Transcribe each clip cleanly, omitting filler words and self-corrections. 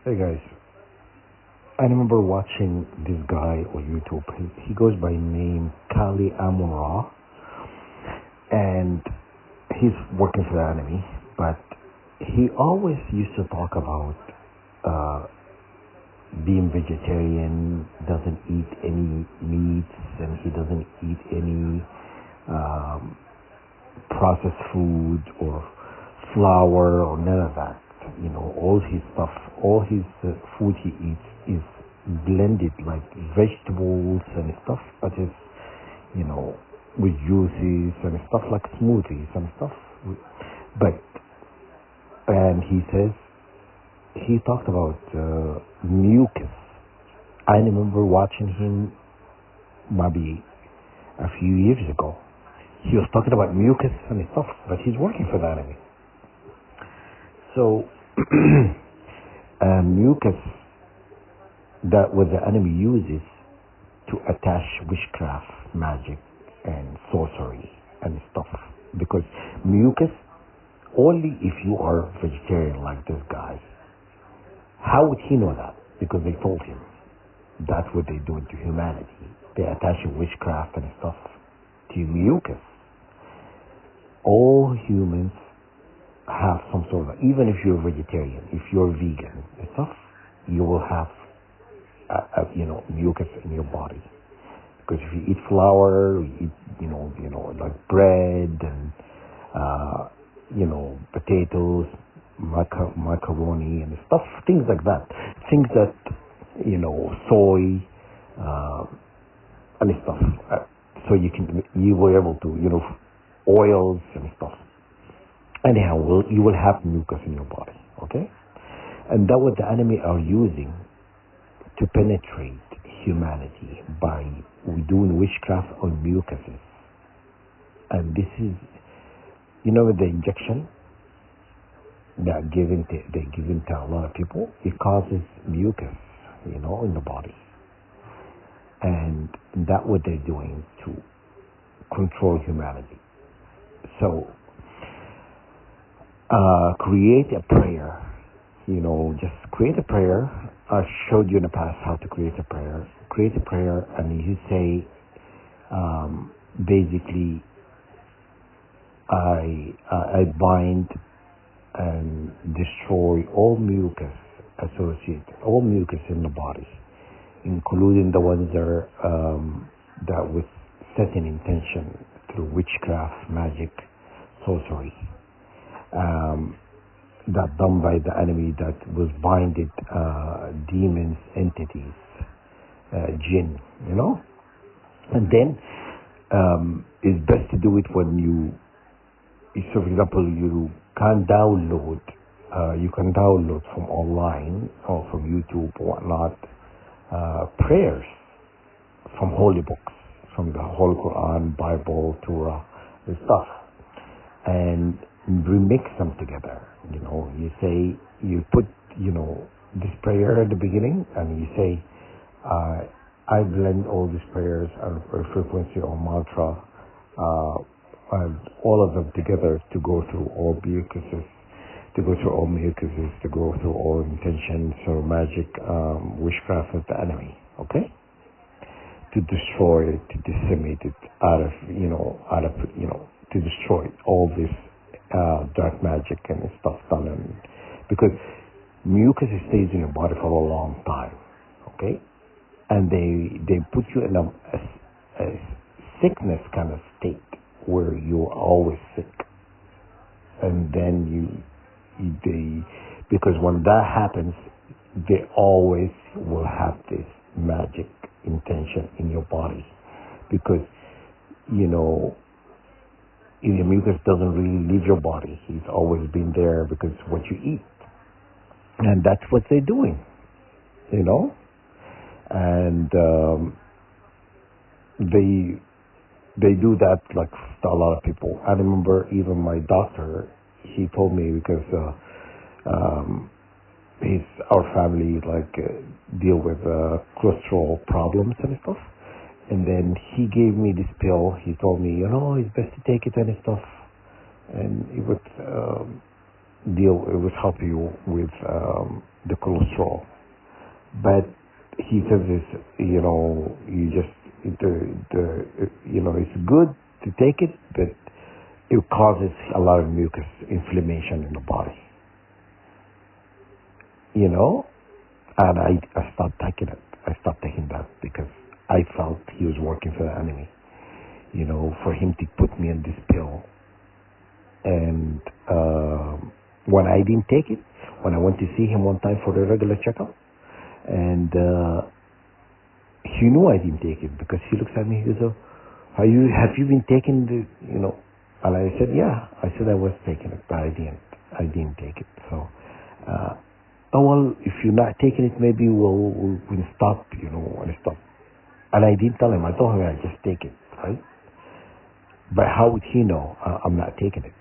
Hey guys, I remember watching this guy on YouTube. He goes by name Kali Amun-Ra, and he's working for the enemy. But he always used to talk about uh, being vegetarian, doesn't eat any meats, and he doesn't eat any um, processed food or flour or none of that. You know, all his stuff, all his food he eats is blended like vegetables and stuff, but it's, you know, with juices and stuff like smoothies and stuff. But, and he says, he talked about mucus. I remember watching him maybe a few years ago. He was talking about mucus and stuff, but he's working for the enemy. So, mucus that what the enemy uses to attach witchcraft, magic, and sorcery and stuff. Because mucus, only if you are vegetarian like this guy. How would he know that? Because they told him. That's what they do to humanity. They attach witchcraft and stuff to mucus. All humans have some sort of, even if you're vegetarian, if you're vegan and stuff, you will have, mucus in your body. Because if you eat flour, you eat, like bread and, potatoes, macaroni and stuff, things like that. Things that, soy, and stuff. So you were able to, oils and stuff. Anyhow, you will have mucus in your body, okay? And that what the enemy are using to penetrate humanity by doing witchcraft on mucuses. And this is, with the injection they give to a lot of people, it causes mucus, in the body. And that's what they're doing to control humanity. So, create a prayer, just create a prayer. I showed you in the past how to create a prayer. Create a prayer and you say, basically, I bind and destroy all mucus all mucus in the body, including the ones that with certain intention through witchcraft, magic, sorcery. That done by the enemy that was binded demons, entities, jinn, And then it's best to do it when so for example, you can download from online or from YouTube or whatnot, prayers from holy books, from the Holy Quran, Bible, Torah, and stuff. And remix them together. You say, you put, this prayer at the beginning, and you say, I blend all these prayers and frequency or mantra, and all of them together to go through all mucuses, to go through all intentions or magic, witchcraft of the enemy, okay? To destroy it, to decimate it to destroy all this dark magic and stuff done, and because mucus stays in your body for a long time, okay, and they put you in a sickness kind of state where you're always sick, and then because when that happens, they always will have this magic intention in your body, because the mucus doesn't really leave your body. He's always been there because what you eat. And that's what they're doing, And they do that like a lot of people. I remember even my doctor, he told me because our family deal with cholesterol problems and stuff. And then he gave me this pill. He told me, it's best to take it and stuff. And it would, it would help you with the cholesterol. But he says this, you just it's good to take it, but it causes a lot of mucus inflammation in the body. And I stopped taking it. I stopped taking that because I felt he was working for the enemy. For him to put me on this pill. And when I didn't take it, when I went to see him one time for the regular checkup, and he knew I didn't take it because he looks at me. He goes, "Oh, have you been taking the And I said, "Yeah." I said I was taking it, but I didn't take it. So, oh well, if you're not taking it, maybe we'll stop. And stop. And I didn't tell him. I told him I just take it, right? But how would he know I'm not taking it?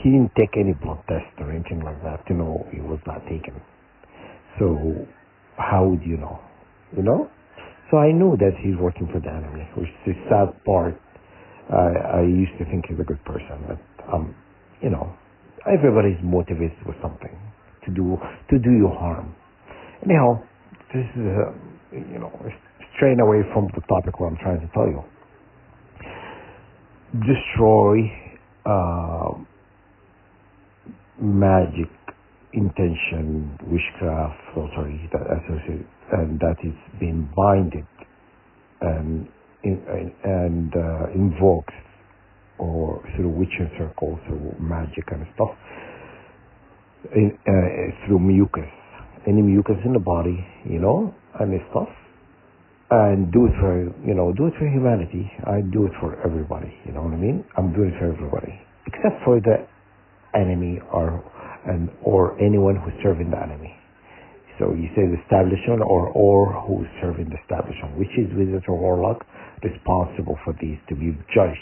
He didn't take any blood test or anything like that to know he was not taking it. So how would you know? So I knew that he's working for the enemy, which is the sad part. I used to think he's a good person, but everybody's motivated with something to do you harm. Anyhow, this is straying away from the topic what I'm trying to tell you. Destroy magic, intention, witchcraft, that associate, and that is being binded and invoked or through witching circles, through magic and stuff, through mucus, any mucus in the body, and stuff. And do it for humanity. I do it for everybody. You know what I mean? I'm doing it for everybody, except for the enemy or anyone who's serving the enemy. So you say the establishment or who's serving the establishment, which is wizard or warlock, responsible for these to be judged.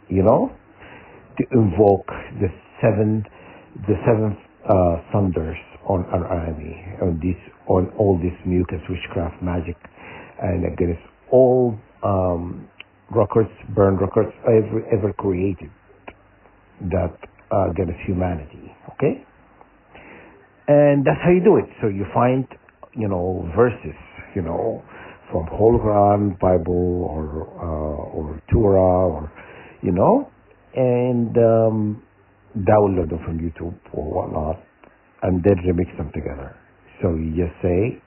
To invoke the seven thunders on our enemy, on all this mucus, witchcraft, magic, and against all records, burned records ever created that against humanity. Okay, and that's how you do it. So you find verses from Holy Quran, Bible, or Torah, or and download them from YouTube or whatnot, and then remix them together. So you just say,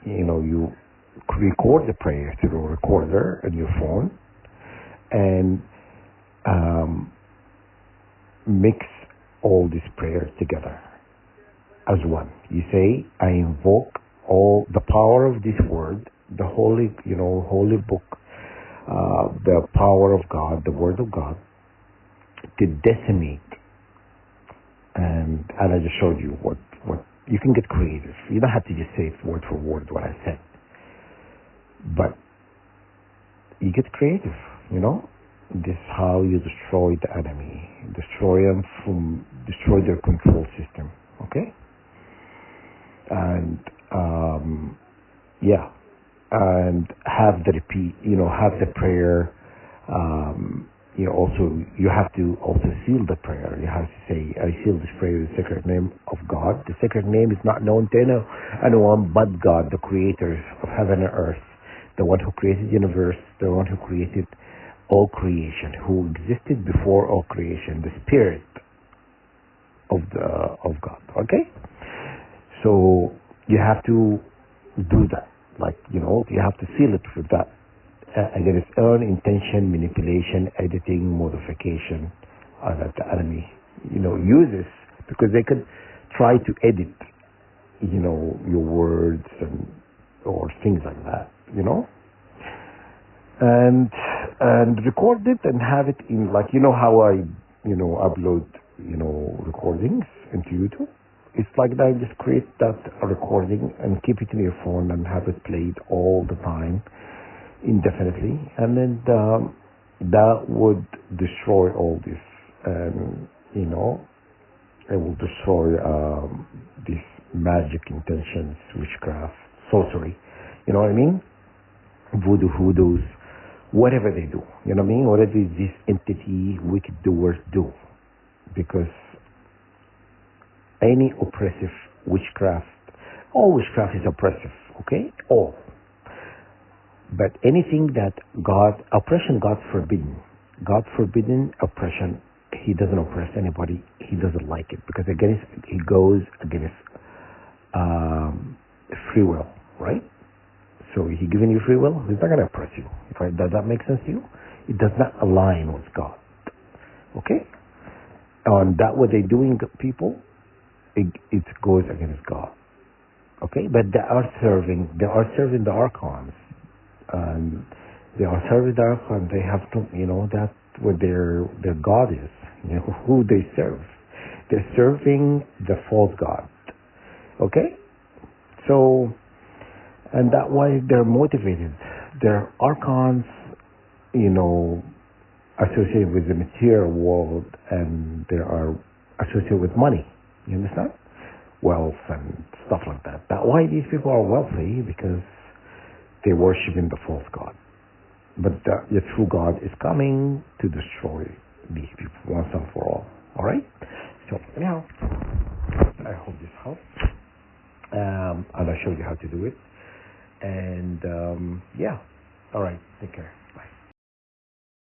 you record the prayer through a recorder on your phone, and mix all these prayers together as one. You say, I invoke all the power of this word, the holy book, the power of God, the word of God, to decimate. And I just showed you what you can get creative. You don't have to just say it word for word what I said, but you get creative. This is how you destroy the enemy, destroy their control system. Okay, and and have the repeat. Have the prayer. You have to also seal the prayer. You have to say, I seal this prayer in the sacred name of God. The sacred name is not known to anyone but God, the creator of heaven and earth, the one who created the universe, the one who created all creation, who existed before all creation, the spirit of God. Okay? So you have to do that. You have to seal it with that. Again, its own intention, manipulation, editing, modification that the enemy, uses, because they could try to edit, your words or things like that, and record it and have it in, how I, upload, recordings into YouTube. It's like that. Just create that recording and keep it in your phone and have it played all the time, indefinitely, and then that would destroy all this, and it will destroy these magic intentions, witchcraft, sorcery. You know what I mean? Hoodoos, whatever they do. You know what I mean? Whatever this entity, wicked doers do, because any oppressive witchcraft. All witchcraft is oppressive, okay? All. But anything that oppression, God forbidden oppression, He doesn't oppress anybody. He doesn't like it because He goes against free will, right? So He giving you free will, He's not going to oppress you. Does that make sense to you? It does not align with God. Okay? And that what they're doing, people, it goes against God. Okay? But they are serving the archons. And they are serving the archons. They have to, that's what their God is. Who they serve. They're serving the false God. Okay? So, and that why they're motivated. Their archons, associated with the material world, and they are associated with money. You understand? Wealth and stuff like that. That's why these people are wealthy, because they're worshiping the false God. But the true God is coming to destroy these people once and for all. All right? So, anyhow, I hope this helps. And I showed you how to do it. And, yeah. All right. Take care.